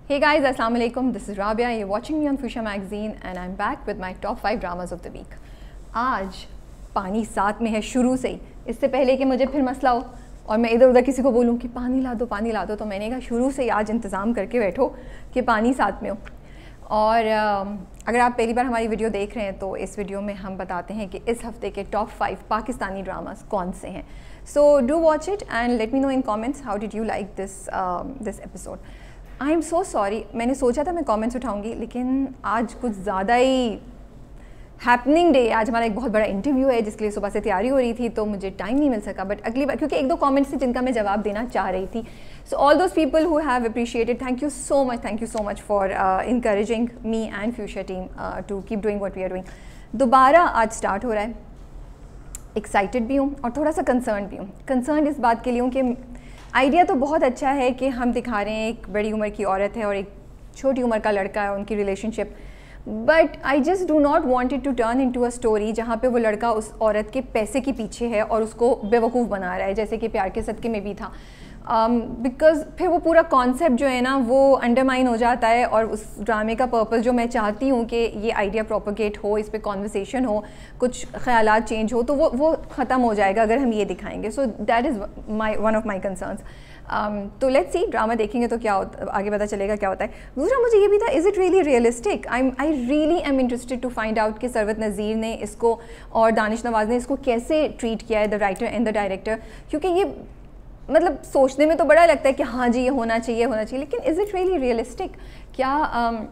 Hey guys, Assalamu alaikum. This is Rabia. You're watching me on Fuchsia Magazine and I'm back with my top 5 dramas of the week. आज पानी साथ में है शुरू से ही, इससे पहले कि मुझे फिर मसला हो और मैं इधर उधर किसी को बोलूँ कि पानी ला दो, तो मैंने कहा शुरू से ही आज इंतज़ाम करके बैठो कि पानी साथ में हो। और अगर आप पहली बार हमारी वीडियो देख रहे हैं तो इस वीडियो में हम बताते हैं कि इस हफ्ते के टॉप 5 पाकिस्तानी ड्रामास कौन से हैं। So do watch it and let me know in comments how did you like this episode. I am so sorry, मैंने सोचा था मैं कमेंट्स उठाऊंगी लेकिन आज कुछ ज़्यादा ही हैपनिंग डे। आज हमारा एक बहुत बड़ा इंटरव्यू है जिसके लिए सुबह से तैयारी हो रही थी तो मुझे टाइम नहीं मिल सका। बट अगली बार, क्योंकि एक दो कमेंट्स थे जिनका मैं जवाब देना चाह रही थी। So all those people who have appreciated, thank you so much for encouraging me and future team to keep doing what we are doing. दोबारा आज स्टार्ट हो रहा है। एक्साइटेड भी हूँ और थोड़ा सा कंसर्न भी हूँ। कंसर्न इस बात के लिए हूँ कि आइडिया तो बहुत अच्छा है कि हम दिखा रहे हैं एक बड़ी उम्र की औरत है और एक छोटी उम्र का लड़का है, उनकी relationship, but I just do not want it to turn into a story जहाँ पे वो लड़का उस औरत के पैसे के पीछे है और उसको बेवकूफ़ बना रहा है, जैसे कि प्यार के सदके में भी था। बिकॉज फिर वो पूरा कॉन्सेप्ट जो है ना वो अंडरमाइन हो जाता है और उस ड्रामे का पर्पस जो मैं चाहती हूँ कि ये आइडिया प्रोपोगेट हो, इस पर कॉन्वर्सेशन हो, कुछ ख्यालात चेंज हो, तो वो ख़त्म हो जाएगा अगर हम ये दिखाएंगे। So that is one of my concerns. तो लेट्स सी, ड्रामा देखेंगे तो क्या होता, आगे पता चलेगा क्या होता है। दूसरा मुझे ये भी था, is it really realistic? I really am interested to find out कि सरवत नज़ीर ने इसको और दानिश नवाज़ ने इसको कैसे ट्रीट किया है, the writer and the director. क्योंकि ये मतलब सोचने में तो बड़ा लगता है कि हाँ जी ये होना चाहिए, लेकिन इज़ इट रियली रियलिस्टिक? क्या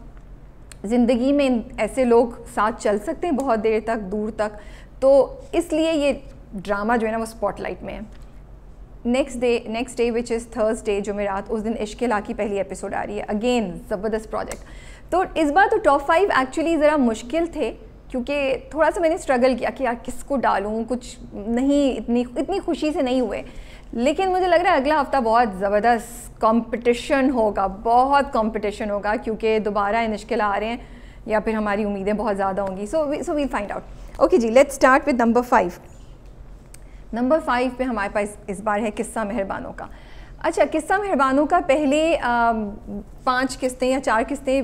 ज़िंदगी में ऐसे लोग साथ चल सकते हैं बहुत देर तक, दूर तक? तो इसलिए ये ड्रामा जो है ना वो स्पॉटलाइट में है। Next day which is Thursday जुमेरात, उस दिन इश्क ला की पहली एपिसोड आ रही है। अगेन ज़बरदस्त प्रोजेक्ट। तो इस बार तो टॉप 5 एक्चुअली ज़रा मुश्किल थे क्योंकि थोड़ा सा मैंने स्ट्रगल किया कि यार किसको डालूँ, कुछ नहीं, इतनी खुशी से नहीं हुए। लेकिन मुझे लग रहा है अगला हफ्ता बहुत ज़बरदस्त कंपटीशन होगा, बहुत कंपटीशन होगा, क्योंकि दोबारा इश्क ला आ रहे हैं या फिर हमारी उम्मीदें बहुत ज़्यादा होंगी। So we'll find out. Okay जी, let's start with number 5। Number 5 पे हमारे पास इस बार है किस्सा मेहरबानों का। अच्छा, किस्सा मेहरबानों का पहले 5 किस्तें या 4 किस्तें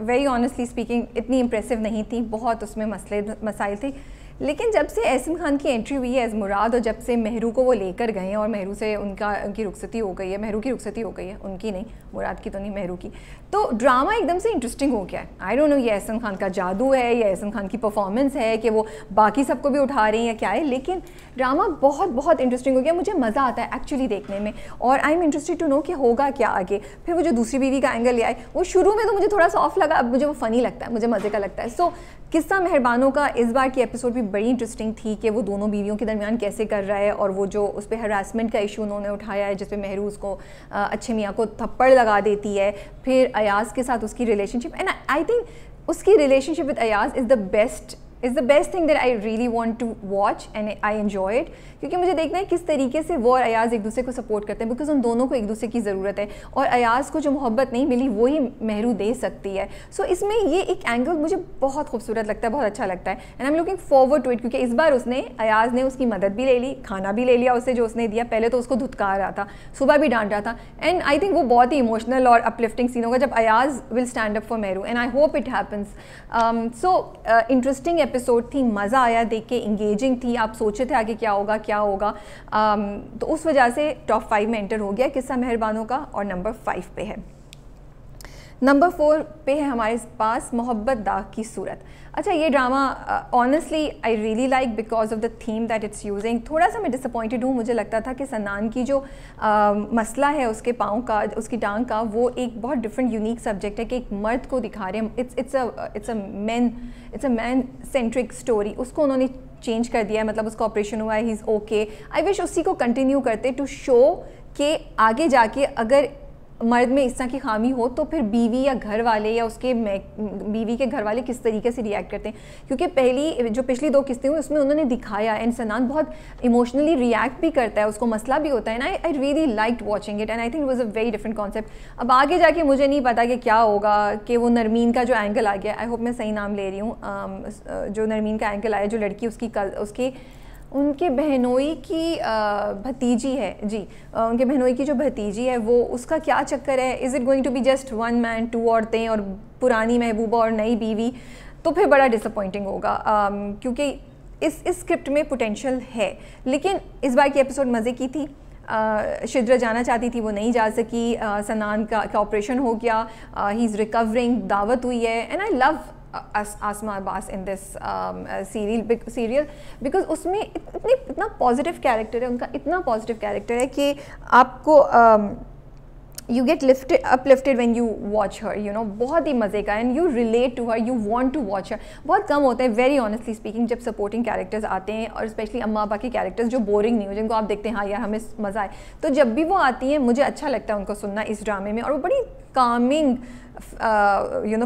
वेरी ऑनेस्टली स्पीकिंग इतनी इम्प्रेसिव नहीं थी, बहुत उसमें मसाइल थे। लेकिन जब से एहसन खान की एंट्री हुई है एज मुराद और जब से महरू को वो लेकर गए हैं और महरू से उनकी रुखसती हो गई है, महरू की रुखसती हो गई है, उनकी नहीं, मुराद की तो नहीं, महरू की, तो ड्रामा एकदम से इंटरेस्टिंग हो गया है। आई डोंट नो ये एहसन खान का जादू है या एहसन खान की परफॉर्मेंस है कि वो बाकी सबको भी उठा रही हैं या क्या है, लेकिन ड्रामा बहुत इंटरेस्टिंग हो गया। मुझे मज़ा आता है एक्चुअली देखने में और I am interested to know कि होगा क्या आगे। फिर वो जो दूसरी बीवी का एंगल ले आए, वो शुरू में तो मुझे थोड़ा सा ऑफ लगा, अब मुझे वो फ़नी लगता है, मुझे मज़े का लगता है। सो किस्सा मेहरबानों का इस बार की एपिसोड भी बड़ी इंटरेस्टिंग थी कि वो दोनों बीवियों के दरमियान कैसे कर रहा है और वो जो उस पर हरासमेंट का इशू उन्होंने उठाया है जिस पे महरू उसको अच्छे मियाँ को थप्पड़ लगा देती है, फिर अयाज़ के साथ उसकी रिलेशनशिप। एंड आई थिंक उसकी relationship with Ayaz is the best thing that I really want to watch and I enjoy it, क्योंकि मुझे देखना है किस तरीके से वो और अयाज़ एक दूसरे को सपोर्ट करते हैं, बिकॉज उन दोनों को एक दूसरे की ज़रूरत है और अयाज़ को जो मोहब्बत नहीं मिली वही महरू दे सकती है। सो इसमें ये एक एंगल मुझे बहुत खूबसूरत लगता है, बहुत अच्छा लगता है and I am looking forward to it, क्योंकि इस बार अयाज़ ने उसकी मदद भी ले ली, खाना भी ले लिया उससे जो उसने दिया। पहले तो उसको धुतकार रहा था, सुबह भी डांट रहा था, एंड आई थिंक वो बहुत ही इमोशनल और अपलिफ्टिंग सीन होगा जब Ayaz will stand up for महरू and I hope it happens. So interesting episode थी, मज़ा आया देख के, इंगेजिंग थी, आप सोचे थे आगे क्या होगा। तो उस वजह से टॉप 5 में एंटर हो गया किस्सा मेहरबानों का और नंबर 5 पे है। नंबर 4 पे है हमारे पास मोहब्बत दाग की सूरत। अच्छा, ये drama honestly I really like because of the theme that it's using. थोड़ा सा मैं डिसअपॉइंटेड हूँ, मुझे लगता था कि सन्नान की जो मसला है उसके पाँव का, उसकी टांग का, वो एक बहुत डिफरेंट यूनिक सब्जेक्ट है कि एक मर्द को दिखा रहे हैं। It's a man centric story, उसको उन्होंने चेंज कर दिया है, मतलब उसका ऑपरेशन हुआ है, he is okay. I wish उसी को कंटिन्यू करते टू शो कि आगे जाके अगर मर्द में इस तरह की खामी हो तो फिर बीवी या घर वाले या उसके बीवी के घर वाले किस तरीके से रिएक्ट करते हैं, क्योंकि पिछली 2 किस्तें हुई उसमें उन्होंने दिखाया एंड सन्नान बहुत इमोशनली रिएक्ट भी करता है, उसको मसला भी होता है ना। I really liked watching it and I think it was a very different concept. अब आगे जाके मुझे नहीं पता कि क्या होगा, कि वो नरमीन का जो एंगल आ गया, आई होप मैं सही नाम ले रही हूँ, जो नरमीन का एंगल आया, जो लड़की उसकी उनके बहनोई की भतीजी है जी, उनके बहनोई की जो भतीजी है वो, उसका क्या चक्कर है, is it going to be just one man two औरतें और पुरानी महबूबा और नई बीवी, तो फिर बड़ा डिसअपॉइंटिंग होगा क्योंकि इस स्क्रिप्ट में पोटेंशियल है। लेकिन इस बार की एपिसोड मज़े की थी। शिद्रा जाना चाहती थी, वो नहीं जा सकी, सनान का ऑपरेशन हो गया, ही इज़ रिकवरिंग, दावत हुई है, and I love Asma Abbas in this serial because उसमें इतना पॉजिटिव कैरेक्टर है उनका, इतना पॉजिटिव कैरेक्टर है कि आपको you get uplifted when you watch her, you know, बहुत ही मज़े का, and you relate to her, you want to watch her। बहुत कम होते हैं very honestly speaking जब supporting characters आते हैं, और स्पेशली अम्मा अब्बा के कैरेक्टर्स जो बोरिंग नहीं हो, जिनको आप देखते हैं हाँ यार हमें मज़ा आए, तो जब भी वो आती हैं मुझे अच्छा लगता है उनको सुनना इस ड्रामे में, और वो बड़ी कामिंग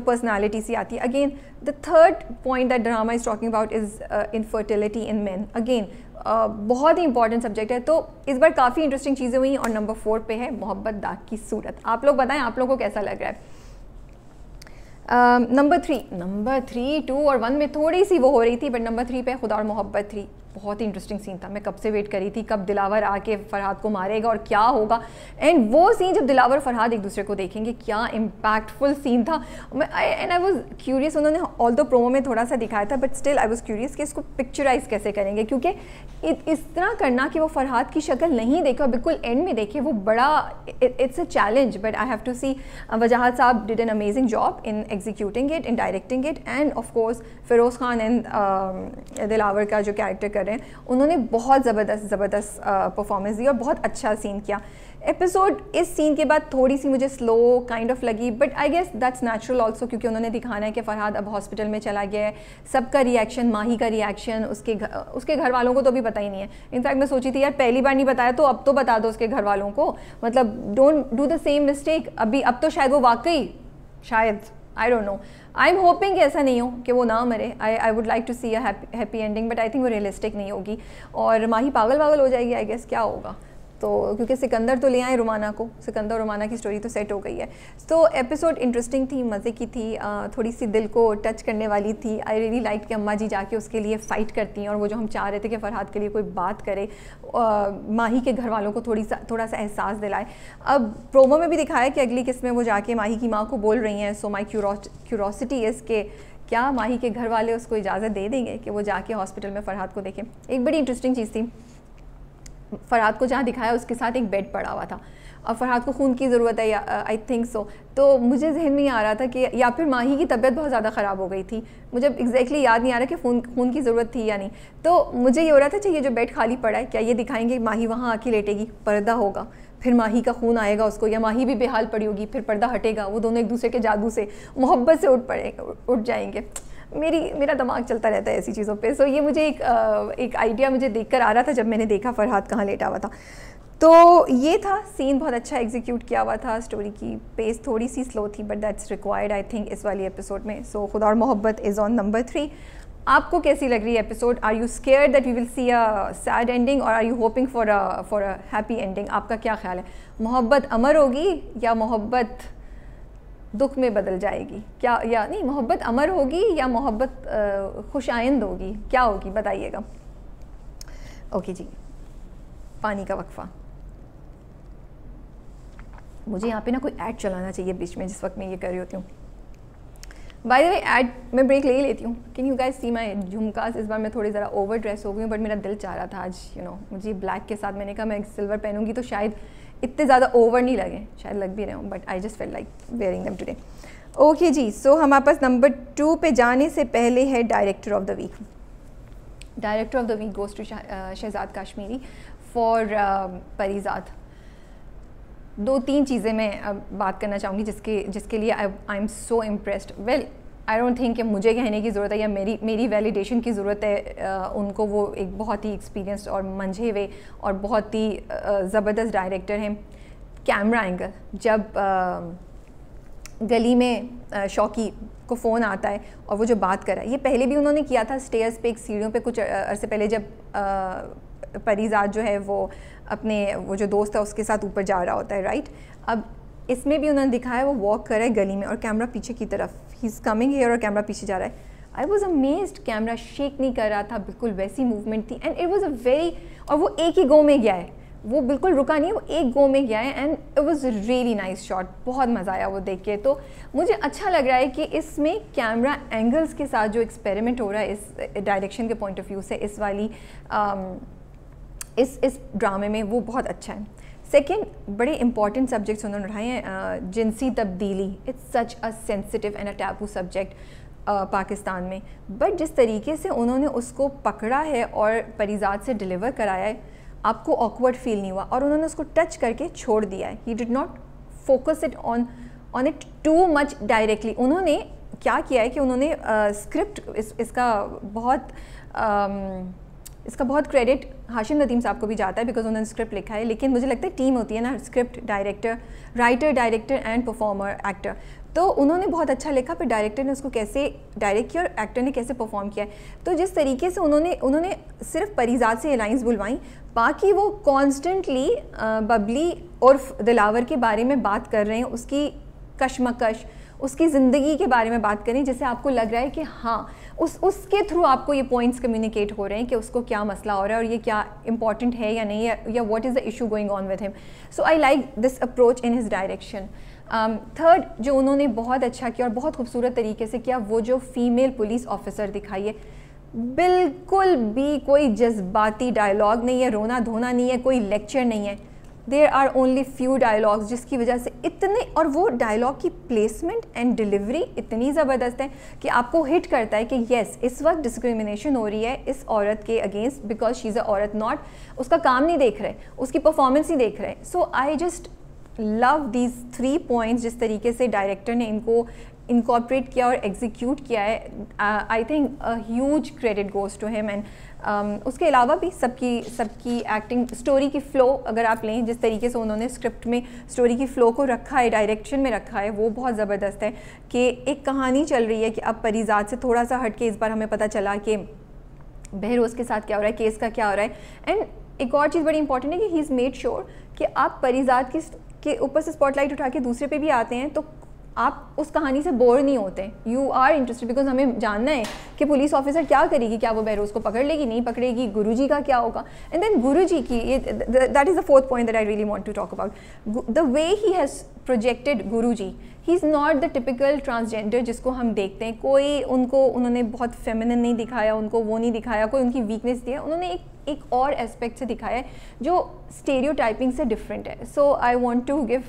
पर्सनैलिटी सी आती है। Again the third point that drama is talking about is infertility in man. Again बहुत ही इंपॉर्टेंट सब्जेक्ट है, तो इस बार काफ़ी इंटरेस्टिंग चीज़ें हुई। और नंबर 4 पे है मोहब्बत दाग की सूरत। आप लोग बताएं आप लोगों को कैसा लग रहा है। नंबर 3, 2 और 1 में थोड़ी सी वो हो रही थी, बट नंबर 3 पे खुदा और मोहब्बत 3 बहुत ही इंटरेस्टिंग सीन था। मैं कब से वेट करी थी कब दिलावर आके फरहाद को मारेगा और क्या होगा, एंड वो सीन जब दिलावर फरहाद एक दूसरे को देखेंगे, क्या इम्पैक्टफुल सीन था। एंड आई वाज क्यूरियस, उन्होंने ऑल दो प्रोमो में थोड़ा सा दिखाया था, but still I was curious कि इसको पिक्चराइज कैसे करेंगे, क्योंकि इस तरह करना कि वो फरहाद की शक्ल नहीं देखे और बिल्कुल एंड में देखे, वो बड़ा it's a challenge. But I have to see Wajahat साहब did an amazing job in executing it, in directing it, and of course Firoz Khan and Dilawar का जो कैरेक्टर कर रहे हैं उन्होंने बहुत ज़बरदस्त परफॉर्मेंस दी और बहुत अच्छा सीन किया। एपिसोड इस सीन के बाद थोड़ी सी मुझे स्लो काइंड ऑफ लगी, but I guess that's natural also, क्योंकि उन्होंने दिखाना है कि फरहाद अब हॉस्पिटल में चला गया है। सबका रिएक्शन, माही का रिएक्शन, उसके घर वालों को तो अभी पता ही नहीं है। इनफैक्ट मैं सोची थी यार पहली बार नहीं बताया तो अब तो बता दो उसके घर वालों को, मतलब don't do the same mistake. अब तो शायद वो वाकई, शायद I don't know, I am hoping कि ऐसा नहीं हो कि वो ना मरे। I would like to see a happy ending, but I think वो रियलिस्टिक नहीं होगी और माही पागल हो जाएगी आई गेस, क्या होगा। तो क्योंकि सिकंदर तो ले आए रुमाना को, सिकंदर और रुमाना की स्टोरी तो सेट हो गई है। तो एपिसोड इंटरेस्टिंग थी, मज़े की थी, थोड़ी सी दिल को टच करने वाली थी। आई रियली लाइक कि अम्मा जी जाके उसके लिए फ़ाइट करती हैं, और वो जो हम चाह रहे थे कि फरहाद के लिए कोई बात करे, माही के घर वालों को थोड़ा सा एहसास दिलाए। अब प्रोमो में भी दिखाया कि अगली किस्त में वो जाके माही की माँ को बोल रही हैं। सो माई क्यूरोसिटी इज़ के क्या माही के घर वाले उसको इजाज़त दे देंगे कि वो जाके हॉस्पिटल में फरहाद को देखें। एक बड़ी इंटरेस्टिंग चीज़ थी, फरहाद को जहाँ दिखाया उसके साथ एक बेड पड़ा हुआ था, और फरहाद को खून की ज़रूरत है, आई थिंक सो। तो मुझे जहन में आ रहा था कि या फिर माही की तबीयत बहुत ज़्यादा ख़राब हो गई थी, मुझे एग्जैक्टली याद नहीं आ रहा कि खून की ज़रूरत थी या नहीं। तो मुझे ये हो रहा था चाहिए जो बेड खाली पड़ा है, क्या ये दिखाएंगे माही वहाँ आके लेटेगी, पर्दा होगा, फिर माही का खून आएगा उसको, या माही भी बेहाल पड़ी होगी, फिर पर्दा हटेगा, वो दोनों एक दूसरे के जादू से मोहब्बत से उठ जाएंगे। मेरा दिमाग चलता रहता है ऐसी चीज़ों पे। सो ये मुझे एक आइडिया मुझे देखकर आ रहा था जब मैंने देखा फरहाद कहाँ लेटा हुआ था। तो ये था सीन, बहुत अच्छा एग्जीक्यूट किया हुआ था। स्टोरी की पेस थोड़ी सी स्लो थी, but that's required I think इस वाली एपिसोड में। सो खुदा और मोहब्बत इज़ ऑन नंबर 3। आपको कैसी लग रही है episode? Are you scared that we will see a sad ending, और are you hoping for a happy ending? आपका क्या ख्याल है? मोहब्बत अमर होगी या मोहब्बत दुख में बदल जाएगी? क्या, या नहीं, मोहब्बत अमर होगी या मोहब्बत खुशाइंद होगी? क्या होगी बताइएगा। ओके जी, पानी का वक्फा। मुझे यहाँ पे ना कोई ऐड चलाना चाहिए बीच में जिस वक्त मैं ये कर रही होती हूँ। बाय द वे ऐड मैं ब्रेक ले ही लेती हूँ। कैन यू गाइस सी माई झुमकास? इस बार मैं थोड़ी ज़रा ओवर ड्रेस हो गई हूँ, बट मेरा दिल चाह रहा था आज मुझे ब्लैक के साथ, मैंने कहा मैं सिल्वर पहनूंगी तो शायद इतने ज़्यादा ओवर नहीं लगे, शायद लग भी रहे हूँ, but I just feel like wearing them today. Okay जी, सो हमारे पास नंबर 2 पे जाने से पहले है director of the week. Director of the week goes to Shahzad Kashmiri for Parizaad. 2-3 चीज़ें मैं बात करना चाहूँगी जिसके लिए I am so impressed. Well, I don't think कि मुझे कहने की ज़रूरत है या मेरी वैलिडेशन की ज़रूरत है उनको। वो एक बहुत ही एक्सपीरियंस्ड और मंझे हुए और बहुत ही ज़बरदस्त डायरेक्टर हैं। कैमरा एंगल, जब गली में शौकी को फ़ोन आता है और वो जो बात कर रहा है, ये पहले भी उन्होंने किया था स्टेयर्स पे, एक सीढ़ियों पे कुछ अरसे पहले, जब परीज़ाद जो है वो अपने वो जो दोस्त है उसके साथ ऊपर जा रहा होता है, राइट। अब इसमें भी उन्होंने दिखाया वो वॉक कर रहा है गली में और कैमरा पीछे की तरफ, ही इज़ कमिंग हियर और कैमरा पीछे जा रहा है। I was amazed, camera shake नहीं कर रहा था, बिल्कुल वैसी मूवमेंट थी and it was a very, और वो एक ही गो में गया है, वो बिल्कुल रुका नहीं, वो एक गो में गया है and it was really nice shot, बहुत मज़ा आया वो देख के। तो मुझे अच्छा लग रहा है कि इसमें कैमरा एंगल्स के साथ जो एक्सपेरिमेंट हो रहा है इस डायरेक्शन के पॉइंट ऑफ व्यू से, इस वाली इस ड्रामे में, वो बहुत अच्छा है। सेकेंड, बड़े इंपॉर्टेंट सब्जेक्ट्स उन्होंने उठाए हैं, जिनसी तब्दीली, it's such a sensitive and a taboo subject Pakistan में, बट जिस तरीके से उन्होंने उसको पकड़ा है और परिजात से डिलीवर कराया है, आपको ऑकवर्ड फील नहीं हुआ और उन्होंने उसको टच करके छोड़ दिया है। He did not focus it on it too much directly. उन्होंने क्या किया है कि उन्होंने स्क्रिप्ट इसका बहुत क्रेडिट हाशिम नदीम साहब को भी जाता है, बिकॉज उन्होंने स्क्रिप्ट लिखा है, लेकिन मुझे लगता है टीम होती है ना, script, director, writer, director and performer, actor, तो उन्होंने बहुत अच्छा लिखा, फिर डायरेक्टर ने उसको कैसे डायरेक्ट किया और एक्टर ने कैसे परफॉर्म किया है। तो जिस तरीके से उन्होंने सिर्फ परिजात से ये लाइन्स बुलवाई, बाकी वो कॉन्स्टेंटली बबली और दिलावर के बारे में बात कर रहे हैं, उसकी कशमकश, उसकी ज़िंदगी के बारे में बात करें, जिससे आपको लग रहा है कि हाँ उसके थ्रू आपको ये पॉइंट्स कम्युनिकेट हो रहे हैं कि उसको क्या मसला हो रहा है और ये क्या इंपॉर्टेंट है या नहीं, या what is the issue going on with him. So I like this approach in his direction. Third, जो उन्होंने बहुत अच्छा किया और बहुत खूबसूरत तरीके से किया, वो जो फीमेल पुलिस ऑफिसर दिखाई है, बिल्कुल भी कोई जज्बाती डायलॉग नहीं है, रोना धोना नहीं है, कोई लेक्चर नहीं है, there are only few dialogues, जिसकी वजह से इतने, और वो डायलॉग की प्लेसमेंट एंड डिलीवरी इतनी ज़बरदस्त है कि आपको हिट करता है कि येस, इस वक्त डिस्क्रिमिनेशन हो रही है इस औरत के against because she is a औरत, नॉट उसका काम नहीं देख रहे, उसकी परफॉर्मेंस नहीं देख रहे। So I just love these 3 points, जिस तरीके से डायरेक्टर ने इनको इनकॉर्पोरेट किया और एग्जीक्यूट किया है। I think a huge credit goes to him. And उसके अलावा भी सबकी एक्टिंग, स्टोरी की फ़्लो अगर आप लें, जिस तरीके से उन्होंने स्क्रिप्ट में स्टोरी की फ़्लो को रखा है, डायरेक्शन में रखा है, वो बहुत ज़बरदस्त है कि एक कहानी चल रही है कि अब परिजात से थोड़ा सा हट के इस बार हमें पता चला कि बहरोज़ के साथ क्या हो रहा है, केस का क्या हो रहा है। एंड एक और चीज़ बड़ी इंपॉर्टेंट है कि ही इज़ मेड श्योर कि आप परिजात के ऊपर से स्पॉटलाइट उठा के दूसरे पे भी आते हैं तो आप उस कहानी से बोर नहीं होते, यू आर इंटरेस्टेड, बिकॉज हमें जानना है कि पुलिस ऑफिसर क्या करेगी, क्या वो बहरोज़ को पकड़ लेगी, नहीं पकड़ेगी, गुरुजी का क्या होगा। एंड देन गुरुजी की, that is the 4th point that I really want to talk about, the way he has projected Guruji. He is not the typical transgender जिसको हम देखते हैं, कोई उन्होंने बहुत फेमिनिन नहीं दिखाया, उनको वो नहीं दिखाया, कोई उनकी वीकनेस दिया, उन्होंने एक और एस्पेक्ट से दिखाया है जो स्टेरियोटाइपिंग से डिफरेंट है। So I want to give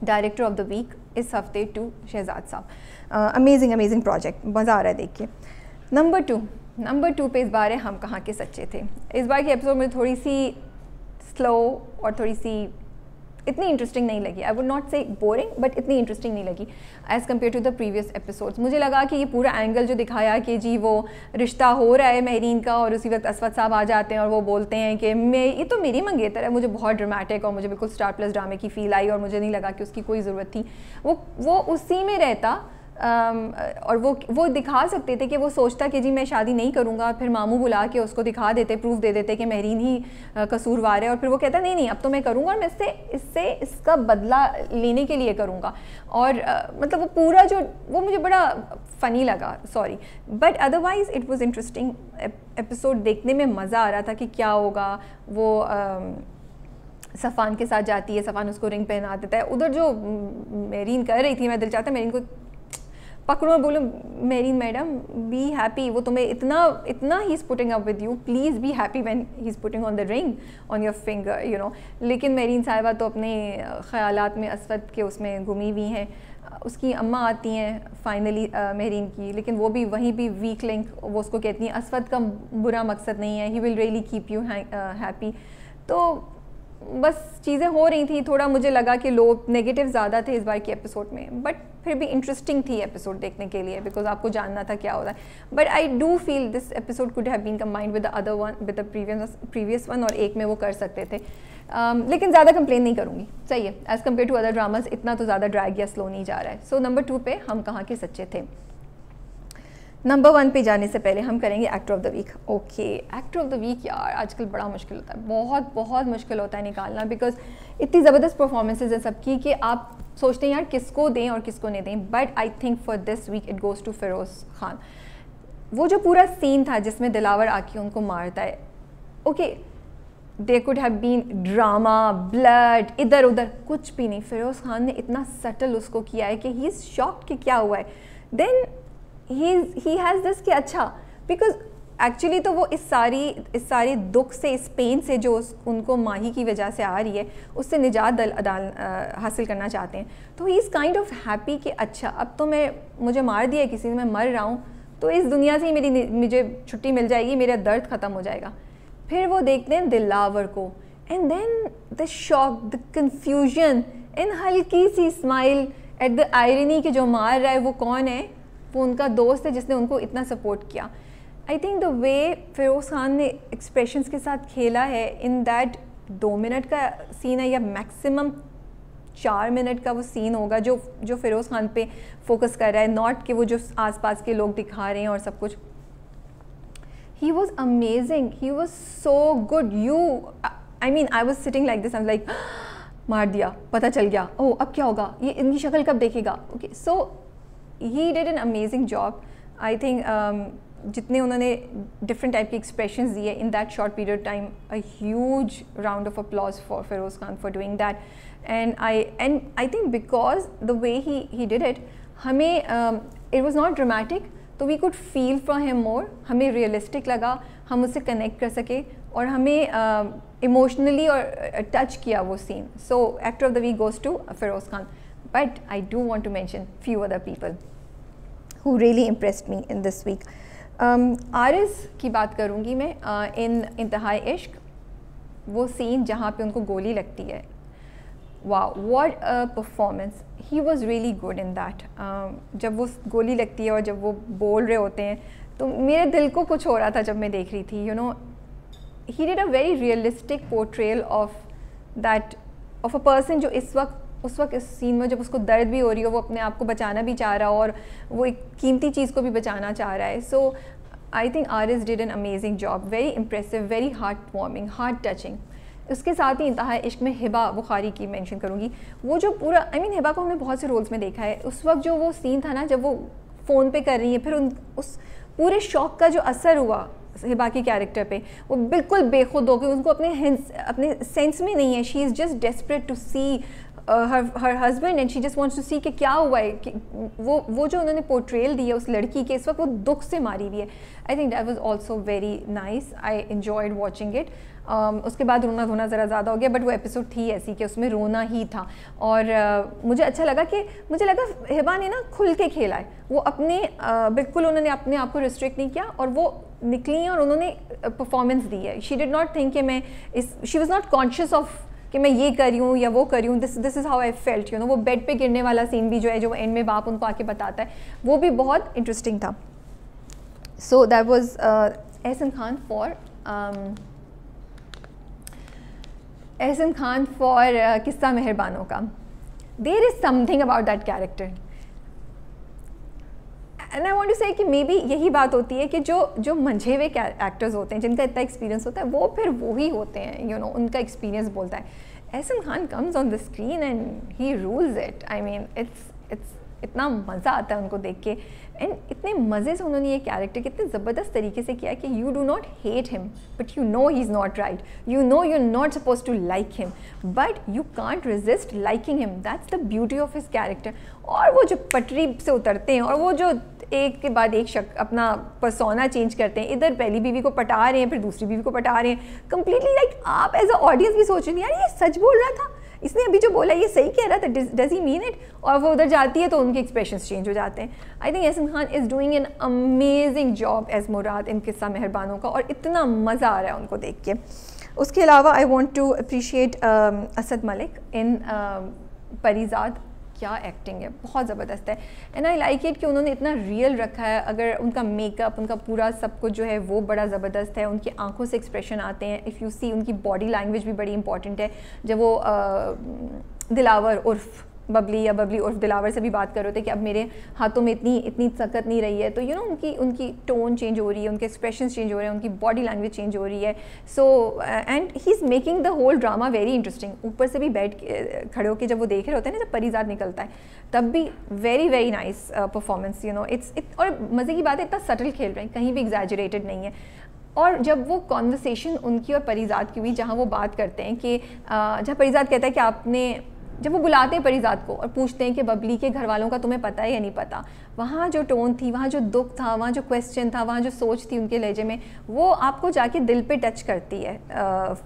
director of the week इस हफ्ते टू शहजाद साहब। अमेजिंग प्रोजेक्ट, मज़ा आ रहा है देख के। नंबर टू पे इस बार है हम कहाँ के सच्चे थे। इस बार की एपिसोड मुझे थोड़ी सी स्लो और थोड़ी सी इतनी इंटरेस्टिंग नहीं लगी। I would not say boring, but इतनी इंटरेस्टिंग नहीं लगी as compare to the previous episodes. मुझे लगा कि ये पूरा एंगल जो दिखाया कि जी वो रिश्ता हो रहा है महरीन का और उसी वक्त असवद साहब आ जाते हैं और वो बोलते हैं कि ये तो मेरी मंगेतर है, मुझे बहुत ड्रामेटिक और मुझे बिल्कुल स्टार प्लस ड्रामे की फील आई और मुझे नहीं लगा कि उसकी कोई ज़रूरत थी। वो उसी में रहता और वो दिखा सकते थे कि वो सोचता कि जी मैं शादी नहीं करूँगा, फिर मामू बुला के उसको दिखा देते, प्रूफ दे देते कि महरीन ही कसूरवार है, और फिर वो कहता नहीं अब तो मैं करूँगा और मैं इसका बदला लेने के लिए करूँगा। और मतलब वो पूरा वो मुझे बड़ा फ़नी लगा, sorry, but otherwise it was interesting episode. देखने में मज़ा आ रहा था कि क्या होगा। वो सफ़ान के साथ जाती है, सफ़ान उसको रिंग पहना देता है, उधर जो महरीन कर रही थी, मैं दिल चाहता महरीन को पकड़ो और बोलो मेरीन मैडम बी हैप्पी, वो तुम्हें इतना he is putting up with you, please be happy when he is putting on the ring on your finger, you know. लेकिन मेरीन साहिबा तो अपने ख़यालात में असवद के उसमें घुमी हुई हैं। उसकी अम्मा आती हैं फाइनली महरीन की, लेकिन वो भी वहीं भी वीक लिंक, वो उसको कहती हैं असवद का बुरा मकसद नहीं है, he will really keep you happy. तो बस चीज़ें हो रही थी, थोड़ा मुझे लगा कि लोग नेगेटिव ज़्यादा थे इस बार के एपिसोड में, बट फिर भी इंटरेस्टिंग थी एपिसोड देखने के लिए बिकॉज आपको जानना था क्या होता है। But I do feel this episode could have been combined with the other one, with the previous one, और एक में वो कर सकते थे। लेकिन ज़्यादा कंप्लेन नहीं करूँगी, सही है, as compare to other dramas इतना तो ज़्यादा ड्रैग या स्लो नहीं जा रहा है। सो नंबर 2 पे हम कहाँ के सच्चे थे। नंबर 1 पे जाने से पहले हम करेंगे actor of the week. Okay, actor of the week यार आजकल बड़ा मुश्किल होता है, बहुत बहुत मुश्किल होता है निकालना, बिकॉज इतनी ज़बरदस्त परफॉर्मेंसेज हैं सबकी कि आप सोचते हैं यार किसको दें और किसको नहीं दें। But I think for this week it goes to Firoz Khan. वो जो पूरा सीन था जिसमें दिलावर आके उनको मारता है, okay there could have been drama, blood, इधर उधर, कुछ भी नहीं। फिरोज़ खान ने इतना सटल उसको किया है कि ही इज़ शॉक्ड कि क्या हुआ है। देन ही हैज़ दिस कि अच्छा, बिकॉज एक्चुअली तो वो इस सारी दुख से, इस पेन से जो उनको माही की वजह से आ रही है, उससे निजात हासिल करना चाहते हैं। तो he is kind of happy कि अच्छा अब तो मुझे मार दिया किसी ने, मैं मर रहा हूँ, तो इस दुनिया से ही मुझे छुट्टी मिल जाएगी, मेरा दर्द ख़त्म हो जाएगा। फिर वो देखते हैं दिलावर को, and then the shock, the confusion, and हल्की सी स्माइल एट द आयरनी कि जो मार रहा है वो कौन है, वो उनका दोस्त है जिसने उनको इतना सपोर्ट किया। आई थिंक द वे फिरोज़ खान ने एक्सप्रेशंस के साथ खेला है इन दैट 2 मिनट का सीन है या मैक्सिमम 4 मिनट का वो सीन होगा जो फिरोज़ खान पे फोकस कर रहा है, नॉट कि वो जो आसपास के लोग दिखा रहे हैं और सब कुछ। He was amazing, he was so good. I mean I was sitting like this, I am like मार दिया, पता चल गया, ओह अब क्या होगा, ये इनकी शक्ल कब देखेगा। Okay, so he did an amazing job. I think जितने उन्होंने different type के expressions दिए in that short period of time, a huge round of applause for Feroz Khan for doing that. And I think because the way he did it, हमें it was not dramatic, तो we could feel for him more. हमें realistic लगा, हम उससे connect कर सके और हमें emotionally और touch किया वो scene. So actor of the week goes to Feroz Khan. But I do want to mention few other people who really impressed me in this week. Ariz की बात करूँगी मैं। इन इंतहाई इश्क, वो सीन जहाँ पे उनको गोली लगती है, वाह what a performance, he was really good in that. जब वो गोली लगती है और जब वो बोल रहे होते हैं तो मेरे दिल को कुछ हो रहा था जब मैं देख रही थी। You know, he did a very realistic portrayal of that, of a person जो उस वक्त इस सीन में जब उसको दर्द भी हो रही हो, वो अपने आप को बचाना भी चाह रहा हो और वो एक कीमती चीज़ को भी बचाना चाह रहा है। So I think Ariz did an amazing job, very impressive, very heart warming, heart touching. उसके साथ ही इंतहा इश्क में हिबा बुखारी की मेंशन करूँगी। वो जो पूरा, आई मीन हिबा को हमने बहुत से रोल्स में देखा है, उस वक्त जो वो सीन था ना जब वो फ़ोन पे कर रही है, फिर उस पूरे शौक का जो असर हुआ हिबा के कैरेक्टर पे, वो बिल्कुल बेखुद हो गई, उनको अपने सेंस में नहीं है, she is just desperate to see her husband and she just wants to see कि क्या हुआ है, कि वो जो उन्होंने पोर्ट्रेल दी है उस लड़की के, इस वक्त वो दुख से मारी हुई है। I think that was also very nice, I enjoyed watching it. उसके बाद रोना धोना ज़रा ज़्यादा हो गया, बट वो एपिसोड थी ऐसी कि उसमें रोना ही था। और मुझे अच्छा लगा कि हिबा ने ना खुल के खेला है, वो बिल्कुल उन्होंने अपने आप को रिस्ट्रिक्ट नहीं किया और वो निकली और उन्होंने परफॉर्मेंस दी है। शी डिड नॉट थिंक कि she was not conscious of कि मैं ये कर रही हूँ या वो कर रही हूँ। This is how I felt, you know. वो बेड पे गिरने वाला सीन भी जो है, जो एंड में बाप उनको आके बताता है, वो भी बहुत इंटरेस्टिंग था। So that was Ahsan Khan for किस्सा मेहरबानों का। There is something about that character and I want to say कि मे बी यही बात होती है कि जो मंझे हुए एक्टर्स होते हैं, जिनका इतना एक्सपीरियंस होता है, वो फिर वो ही होते हैं, यू नो, उनका एक्सपीरियंस बोलता है। Ahsan Khan comes on the screen and he rules it. I mean it's इतना मज़ा आता है उनको देख के, एंड इतने मज़े से उन्होंने ये कैरेक्टर कितने ज़बरदस्त तरीके से किया कि you do not hate him but you know he is not right, you know you are not suppose to like him but you can't resist liking him. That's the beauty of his character. और वो जो पटरी से उतरते हैं और वो जो एक के बाद एक अपना पर्सोना चेंज करते हैं, इधर पहली बीवी को पटा रहे हैं, फिर दूसरी बीवी को पटा रहे हैं, कंप्लीटली लाइक आप एज अ ऑडियंस भी सोच रहे हैं यार ये सच बोल रहा था, इसने अभी जो बोला ये सही कह रहा था, डज ही मीन इट। और वो उधर जाती है तो उनके एक्सप्रेशंस चेंज हो जाते हैं। I think Ehsan Khan is doing an amazing job as Murad in Qissa मेहरबानों का, और इतना मज़ा आ रहा है उनको देख के। उसके अलावा I want to appreciate Asad Malik in Parizaad. क्या एक्टिंग है, बहुत ज़बरदस्त है। एंड आई लाइक इट कि उन्होंने इतना रियल रखा है। अगर उनका मेकअप, उनका पूरा सब कुछ जो है वो बड़ा ज़बरदस्त है, उनकी आंखों से एक्सप्रेशन आते हैं। इफ़ यू सी, उनकी बॉडी लैंग्वेज भी बड़ी इंपॉर्टेंट है। जब वो दिलावर उर्फ बबली या बबली उर्फ दिलावर से भी बात कर रहे थे कि अब मेरे हाथों में इतनी ताकत नहीं रही है, तो यू नो उनकी टोन चेंज हो रही है, उनके एक्सप्रेशंस चेंज हो रहे हैं, उनकी बॉडी लैंग्वेज चेंज हो रही है. So and he is making the whole drama very interesting. ऊपर से भी बैठ खड़े होकर जब वो देख रहे होते हैं ना, जब परिजात निकलता है, तब भी very very nice performance. You know और मज़े की बात है, इतना सटल खेल रहे हैं, कहीं भी एग्जैजरेटेड नहीं है. और जब वो कॉन्वर्सेशन उनकी और परिजात की हुई, जहाँ वो बात करते हैं कि जहाँ परिजात कहता है कि आपने, जब वो बुलाते हैं परिजात को और पूछते हैं कि बबली के घर वालों का तुम्हें पता है या नहीं पता, वहाँ जो टोन थी, वहाँ जो दुख था, वहाँ जो क्वेश्चन था, वहाँ जो सोच थी उनके लहजे में, वो आपको जाके दिल पे टच करती है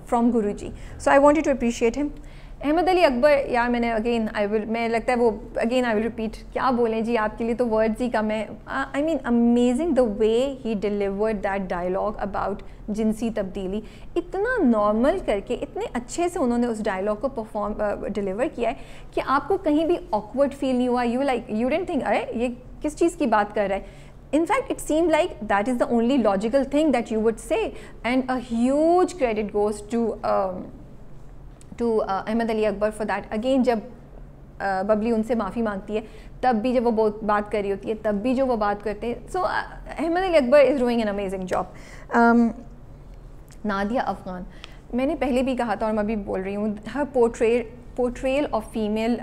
from Guruji. So I wanted to appreciate him. Ahmed Ali Akbar, यार मैंने अगेन मैं लगता है वो अगेन आई विल रिपीट, क्या बोलें जी, आपके लिए तो वर्ड्स ही कम है. I mean amazing the way he delivered that dialogue about जिनसी तब्दीली. इतना नॉर्मल करके इतने अच्छे से उन्होंने उस डायलॉग को डिलीवर किया है कि आपको कहीं भी ऑकवर्ड फील नहीं हुआ. यू डिडंट थिंक अरे ये किस चीज़ की बात कर रहा है. In fact, it seemed like that is the only logical thing that you would say, and a huge credit goes to Ahmed Ali Akbar for that. Again जब बबली उनसे माफ़ी मांगती है, तब भी जब वो बात कर रही होती है, तब भी जो वो बात करते हैं. So Ahmad Ali Akbar is doing an amazing job. Nadia Afghan, मैंने पहले भी कहा था और मैं अभी बोल रही हूँ, her portrayal of female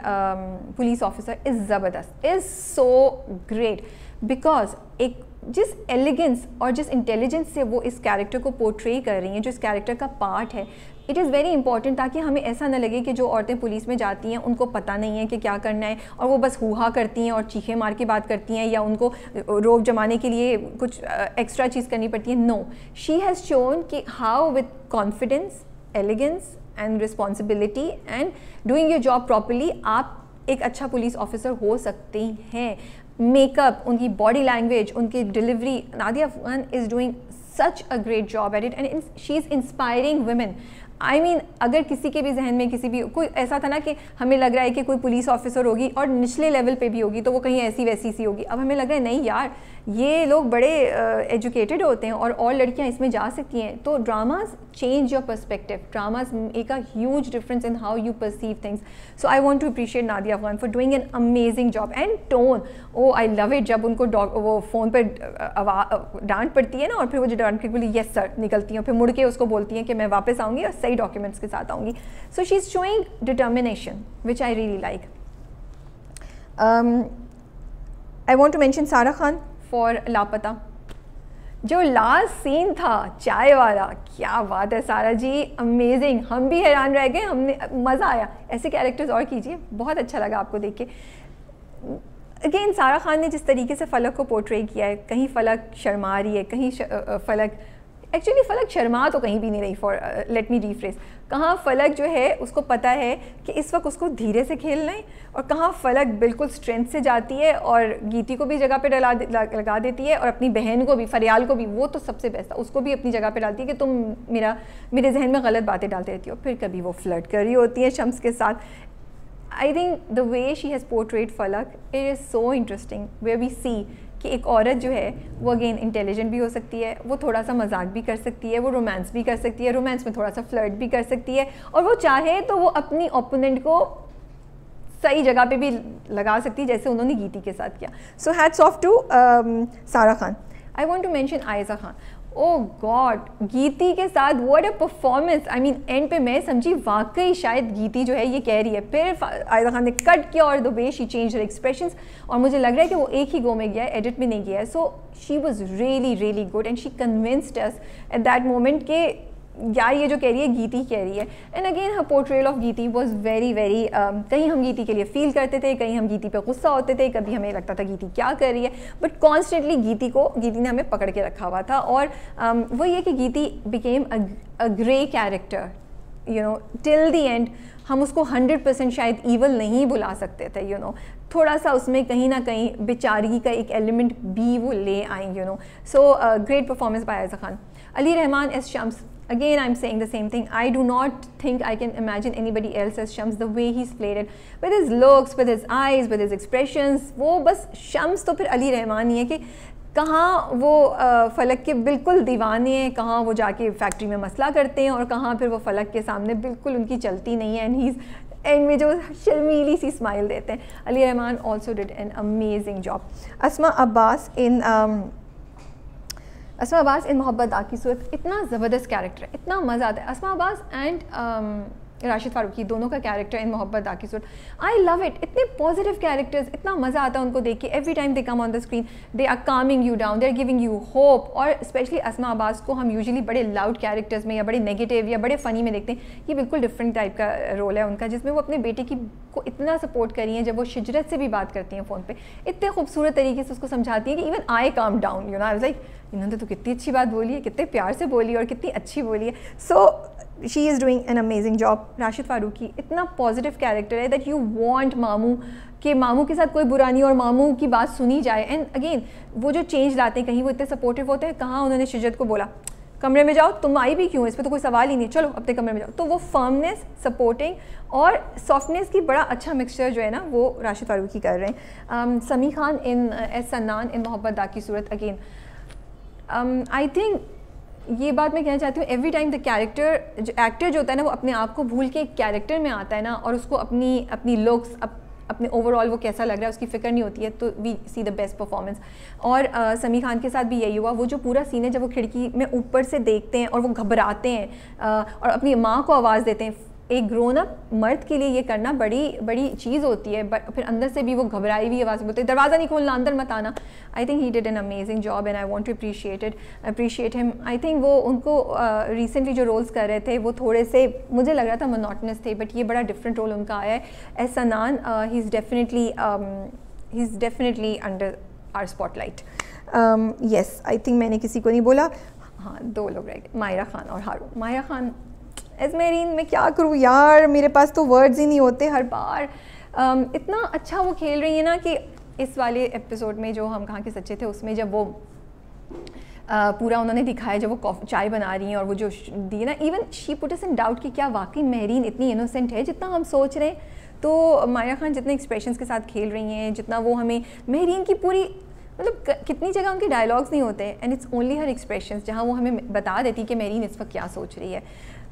police officer is ज़बरदस्त, इज़ सो ग्रेट. बिकॉज एक जिस एलिगेंस और जिस इंटेलिजेंस से वो इस कैरेक्टर को पोर्ट्रे कर रही हैं, जो इस कैरेक्टर का पार्ट है, इट इज़ वेरी इंपॉर्टेंट, ताकि हमें ऐसा ना लगे कि जो औरतें पुलिस में जाती हैं उनको पता नहीं है कि क्या करना है और वो बस हुहा करती हैं और चीखे मार के बात करती हैं, या उनको रोक जमाने के लिए कुछ एक्स्ट्रा चीज़ करनी पड़ती है. नो, शी हैज़ शोन कि how with confidence, elegance and responsibility and doing your job properly आप एक अच्छा पुलिस ऑफिसर हो सकते हैं. मेकअप, उनकी बॉडी लैंग्वेज, उनकी delivery, Nadia Afghan is doing such a great job at it and she is inspiring women. I mean अगर किसी के भी जहन में किसी भी कोई ऐसा था ना कि हमें लग रहा है कि कोई पुलिस ऑफिसर होगी और निचले लेवल पे भी होगी तो वो कहीं ऐसी वैसी सी होगी, अब हमें लग रहा है नहीं यार, ये लोग बड़े एजुकेटेड होते हैं और लड़कियां इसमें जा सकती हैं. तो dramas change your perspective, dramas make a huge difference in how you perceive things. So I want to appreciate Nadia Afghan for doing an amazing job. And tone, oh I love it, जब उनको वो फ़ोन पर डांट पड़ती है ना और फिर वो जो डांट के बोली यस सर निकलती हैं, फिर मुड़ के उसको बोलती हैं कि मैं वापस आऊँगी और सही डॉक्यूमेंट्स के साथ आऊँगी. So she is showing determination which I really like. I want to mention Sara Khan for लापता. जो लास्ट सीन था चाय वाला, क्या बात है सारा जी, अमेजिंग. हम भी हैरान रह गए, हमने मज़ा आया. ऐसे कैरेक्टर्स और कीजिए, बहुत अच्छा लगा आपको देख के. अगेन सारा खान ने जिस तरीके से फ़लक को पोर्ट्रे किया है, कहीं फ़लक शर्मा रही है, कहीं फ़लक एक्चुअली फ़लक शर्मा तो कहीं भी नहीं रही. फॉर लेट मी रीफ्रेस, कहाँ फ़लक जो है उसको पता है कि इस वक्त उसको धीरे से खेलना है, और कहाँ फ़लक बिल्कुल स्ट्रेंथ से जाती है और गीती को भी जगह पे लगा देती है और अपनी बहन को भी, फरियाल को भी, वो तो सबसे बेस्ट है, उसको भी अपनी जगह पे डालती है कि तुम मेरे जहन में गलत बातें डालते रहती हो. फिर कभी वो फ्लर्ट कर रही होती है शम्स के साथ. I think the way she has portrayed Falak, it is so interesting, where we see कि एक औरत जो है वो अगेन इंटेलिजेंट भी हो सकती है, वो थोड़ा सा मजाक भी कर सकती है, वो रोमांस भी कर सकती है, रोमांस में थोड़ा सा फ्लर्ट भी कर सकती है, और वो चाहे तो वो अपनी ओपोनेंट को सही जगह पे भी लगा सकती है, जैसे उन्होंने गीती के साथ किया. So hats off to Sara Khan. I want to mention Ayeza Khan. Oh God, Geeti के साथ what a performance. I mean end पे मैं समझी वाकई शायद गीती जो है ये कह रही है, फिर आयज़ा खान ने कट किया और the way she change her expressions, और मुझे लग रहा है कि वो एक ही गो में गया है, एडिट में नहीं गया है. So she was really really good and she convinced us at that moment के यार ये जो कह रही है गीती कह रही है. And again her portrayal of Geeti was very very, कहीं हम गीती के लिए फील करते थे, कहीं हम गीती पे गुस्सा होते थे, कभी हमें लगता था गीती क्या कर रही है, बट कॉन्स्टेंटली गीती ने हमें पकड़ के रखा हुआ था. और वो ये कि Geeti became a grey character, you know, till the end. हम उसको 100% शायद ईवल नहीं बुला सकते थे, यू नो, थोड़ा सा उसमें कहीं ना कहीं बेचारगी का एक एलिमेंट भी वो ले आई, you know. So great performance by Ayeza Khan. Ali Rahman as Shams, again I'm saying the same thing. I do not think I can imagine anybody else as Shams, the way he's played it, with his looks, with his eyes, with his expressions. वो बस शम्स तो फिर अली रहमान ही है कि कहाँ वो फ़लक के बिल्कुल दीवाने हैं, कहाँ वो जाके फैक्ट्री में मसला करते हैं, और कहाँ फिर वो फ़लक के सामने बिल्कुल उनकी चलती नहीं है. एंड ही इज़ एंड में जो शर्मीली सी स्माइल देते हैं। Ali Rahman also did an amazing job. Asma Abbas in मोहब्बत दा की सूरत, इतना ज़बरदस्त कैरेक्टर है, इतना मज़ा आता है। असमा अब्बास एंड राशिद फारूकी दोनों का कैरेक्टर इन मोहब्बत दा की सूरत, आई लव इट। इतने पॉजिटिव कैरेक्टर्स, इतना मज़ा आता है उनको देख के। Every time they come on the screen they are calming you down, they are giving you hope. और स्पेशली असमा अब्बास को हम यूजुअली बड़े लाउड कैरेक्टर्स में या बड़े नेगेटिव या बड़े फ़नी में देखते हैं। ये बिल्कुल डिफरेंट टाइप का रोल है उनका, जिसमें वो अपने बेटे की को इतना सपोर्ट करी हैं। जब वो शिजरत से भी बात करती हैं फ़ोन पे, इतने खूबसूरत तरीके से उसको समझाती हैं कि even I calm down, you know. I was like, इन्होंने तो कितनी अच्छी बात बोली है, कितने प्यार से बोली और कितनी अच्छी बोली है। So she is doing an amazing job. Rashid Farooqui इतना पॉजिटिव कैरेक्टर है दैट यू वांट मामू के साथ कोई बुरा नहीं और मामू की बात सुनी जाए। एंड अगेन वो जो चेंज लाते हैं, कहीं वो इतने सपोर्टिव होते हैं, कहाँ उन्होंने शिजरत को बोला कमरे में जाओ, तुम आई भी क्यों, इस पर तो कोई सवाल ही नहीं, चलो अपने कमरे में जाओ। तो वो फर्मनेस, सपोर्टिंग और सॉफ्टनेस की बड़ा अच्छा मिक्सचर जो है ना, वो राशिद फारूकी कर रहे हैं। समी खान इन एस सन्नान इन मोहब्बत दा की सूरत, अगेन आई थिंक ये बात मैं कहना चाहती हूँ, एवरी टाइम द कैरेक्टर जो एक्टर जो होता है ना, वो अपने आप को भूल के एक कैरेक्टर में आता है ना, और उसको अपनी लुक्स, अपने ओवरऑल वो कैसा लग रहा है उसकी फ़िक्र नहीं होती है, तो we see the best performance. और समी खान के साथ भी यही हुआ। वो जो पूरा सीन है जब वो खिड़की में ऊपर से देखते हैं और वो घबराते हैं और अपनी माँ को आवाज़ देते हैं, एक ग्रोन अप मर्द के लिए ये करना बड़ी चीज़ होती है। बट फिर अंदर से भी वो घबराई हुई आवाज़ बोलते, दरवाज़ा नहीं खोलना, अंदर मत आना। I think he did an amazing job and I want to appreciate him. I think वो उनको रिसेंटली जो रोल्स कर रहे थे वो थोड़े से मुझे लग रहा था मोनोटनस थे, बट ये बड़ा डिफरेंट रोल उनका आया है। As Sannan he is definitely under our spotlight. Yes, I think मैंने किसी को नहीं बोला। हाँ, 2 लोग रह गए, मायरा खान और हारून। मायरा खान एज मेरीन, मैं क्या करूँ यार, मेरे पास तो वर्ड्स ही नहीं होते हर बार। इतना अच्छा वो खेल रही है ना कि इस वाले एपिसोड में जो हम कहाँ के सच्चे थे उसमें जब वो पूरा उन्होंने दिखाया, जब वो चाय बना रही हैं और वो जो दी ना, even she put us in doubt कि क्या वाकई मेहरीन इतनी इनोसेंट है जितना हम सोच रहे हैं। तो मायरा खान जितने एक्सप्रेशंस के साथ खेल रही हैं, जितना वो हमें मेहरीन की पूरी, मतलब कितनी जगह उनके डायलॉग्स नहीं होते and it's only her expressions जहाँ वो हमें बता देती कि मेहरीन इस वक्त क्या सोच रही है।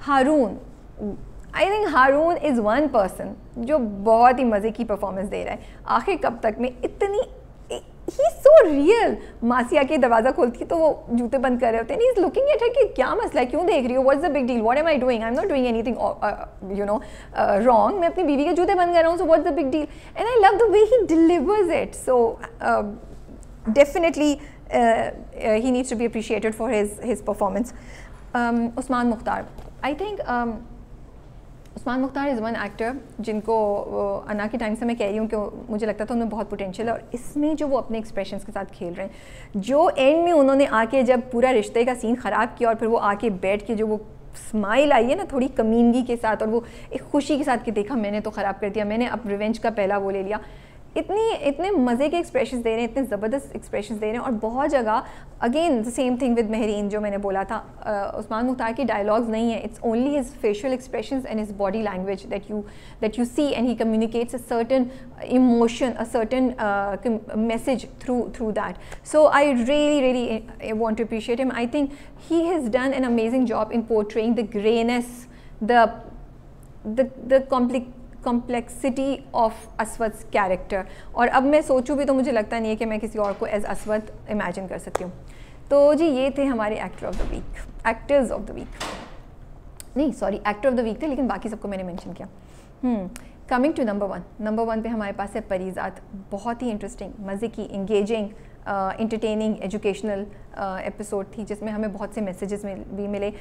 Haroon, I think Haroon is one person जो बहुत ही मज़े की परफॉर्मेंस दे रहा है। आखिर कब तक में इतनी, ही सो रियल। मासी आके दरवाज़ा खोलती है तो वो जूते बंद कर रहे होते हैं, he is looking at her कि क्या मसला है, क्यों देख रही हो, what's the big deal, what am I doing, I am not doing anything you know wrong, मैं अपनी बीवी के जूते बंद कर रहा हूँ, so what's the big deal. And I love the way he delivers it. So definitely he needs to be appreciated for his performance. Usman Mukhtar, I think Usman Mukhtar is one actor जिनको अना के टाइम से मैं कह रही हूँ कि मुझे लगता था उनमें बहुत पोटेंशियल है, और इसमें जो वो अपने एक्सप्रेशंस के साथ खेल रहे हैं, जो एंड में उन्होंने आके जब पूरा रिश्ते का सीन ख़राब किया और फिर वो आके बैठ के जो वो स्माइल आई है ना थोड़ी कमीनगी के साथ, और वो एक खुशी के साथ कि देखा मैंने तो ख़राब कर दिया, मैंने अब रिवेंज का पहला वो ले लिया। इतने मज़े के एक्सप्रेशंस दे रहे हैं, इतने ज़बरदस्त एक्सप्रेशंस दे रहे हैं। और बहुत जगह again the same thing with Mehreen जो मैंने बोला था, उस्मान मुख्तार की डायलॉग्स नहीं है, it's only his facial expressions and his body language that you see and he communicates a certain emotion, a certain message through that. So I really want to appreciate him. I think he has done an amazing job in portraying the grayness, the complexity of Aswad character. और अब मैं सोचूं भी तो मुझे लगता नहीं है कि मैं किसी और को एज असवद इमेजिन कर सकती हूँ. तो जी ये थे हमारे एक्टर्स ऑफ द वीक थे, लेकिन बाकी सबको मैंने मेंशन किया. कमिंग टू नंबर वन पे हमारे पास है परीज़ात. बहुत ही इंटरेस्टिंग, मज़े की, इंगेजिंग, इंटरटेनिंग, एजुकेशनल एपिसोड थी जिसमें हमें बहुत से मैसेजेस भी मिले.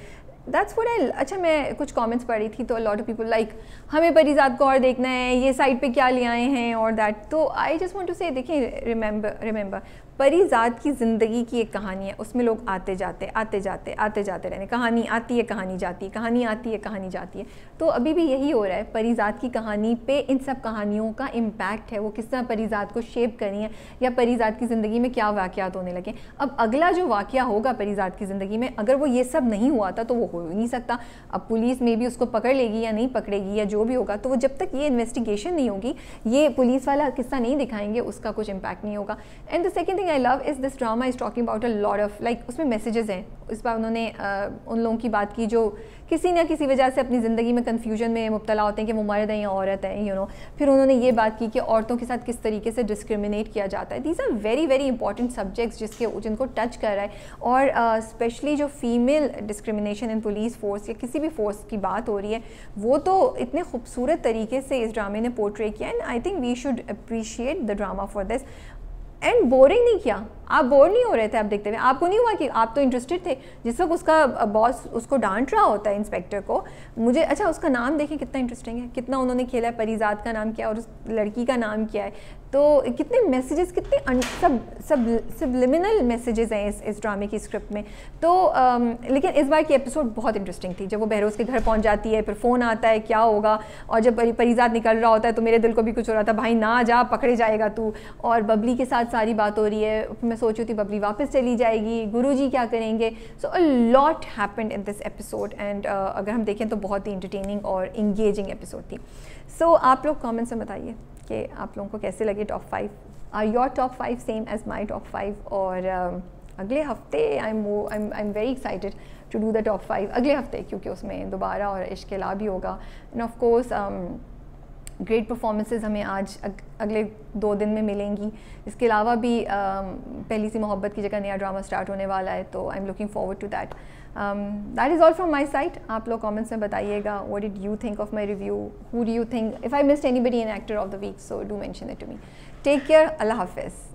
That's what I. अच्छा, मैं कुछ कमेंट्स पढ़ी थी तो a lot of people like हमें परीज़ात को और देखना है, ये साइड पे क्या ले आए हैं और दैट. तो आई जस्ट वांट टू से, देखिए, रिमेंबर परीज़ात की ज़िंदगी की एक कहानी है, उसमें लोग आते जाते रहने, कहानी आती है, कहानी जाती है, कहानी आती है, कहानी जाती है. तो अभी भी यही हो रहा है. परीज़ात की कहानी पे इन सब कहानियों का इम्पैक्ट है, वो किस तरह परीज़ात को शेप करी है, या परीज़ात की ज़िंदगी में क्या वाक़यात होने लगे. अब अगला जो वाक़या होगा परीज़ात की ज़िंदगी में, अगर वो ये सब नहीं हुआ था तो वो हो नहीं सकता। अब पुलिस में भी उसको पकड़ लेगी या नहीं पकड़ेगी या जो भी होगा, तो वो जब तक ये इन्वेस्टिगेशन नहीं होगी, ये पुलिस वाला किस्सा नहीं दिखाएंगे, उसका कुछ इम्पैक्ट नहीं होगा। And the second thing I love is this drama is talking about a lot of like, उसमें मैसेजेस हैं। इस बार उन्होंने उन लोगों की बात की जो किसी ना किसी वजह से अपनी ज़िंदगी में कन्फ्यूजन में मुब्तला होते हैं कि वो मर्द है या औरत है, यू नो। फिर उन्होंने ये बात की कि औरतों के साथ किस तरीके से डिस्क्रिमिनेट किया जाता है। These are very very important subjects जिनको टच कर रहा है। और स्पेशली जो female discrimination in police force या किसी भी फोर्स की बात हो रही है, वो तो इतने खूबसूरत तरीके से इस ड्रामे ने पोर्ट्रे किया। And I think we should appreciate the drama for this. And boring नहीं किया, आप बोर नहीं हो रहे थे आप देखते हुए, आपको नहीं हुआ कि आप तो इंटरेस्टेड थे। जिस वक्त उसका बॉस उसको डांट रहा होता है इंस्पेक्टर को, मुझे अच्छा उसका नाम देखें कितना इंटरेस्टिंग है, कितना उन्होंने खेला है, परिजात का नाम क्या है और उस लड़की का नाम क्या है। तो कितने मैसेजेस, कितने सबलिमिनल मैसेजेस हैं इस ड्रामे की स्क्रिप्ट में। तो लेकिन इस बार की एपिसोड बहुत इंटरेस्टिंग थी। जब वो बहरोज़ के घर पहुंच जाती है, फिर फ़ोन आता है क्या होगा, और जब परिजात निकल रहा होता है तो मेरे दिल को भी कुछ हो रहा था, भाई ना जा, पकड़े जाएगा तू। और बबली के साथ सारी बात हो रही है, मैं सोच रही थी बबली वापस चली जाएगी, गुरुजी क्या करेंगे। So a lot happened in this episode. And अगर हम देखें तो बहुत ही इंटरटेनिंग और इंगेजिंग एपिसोड थी। सो आप लोग कमेंट्स में बताइए कि आप लोगों को कैसे लगे top 5। Are your top 5 same as my top 5? और अगले हफ्ते I am very excited to do the top 5 अगले हफ्ते, क्योंकि उसमें दोबारा और इश्क ला भी होगा। And of course great performances हमें आज अगले 2 दिन में मिलेंगी। इसके अलावा भी पहली सी मोहब्बत की जगह नया ड्रामा स्टार्ट होने वाला है, तो I am looking forward to that. That is all from my side. आप लोग कमेंट्स में बताइएगा what did you think of my review, who do you think, if I missed anybody an actor of the week, so do mention it to me. Take care, अल्लाह हाफिज़।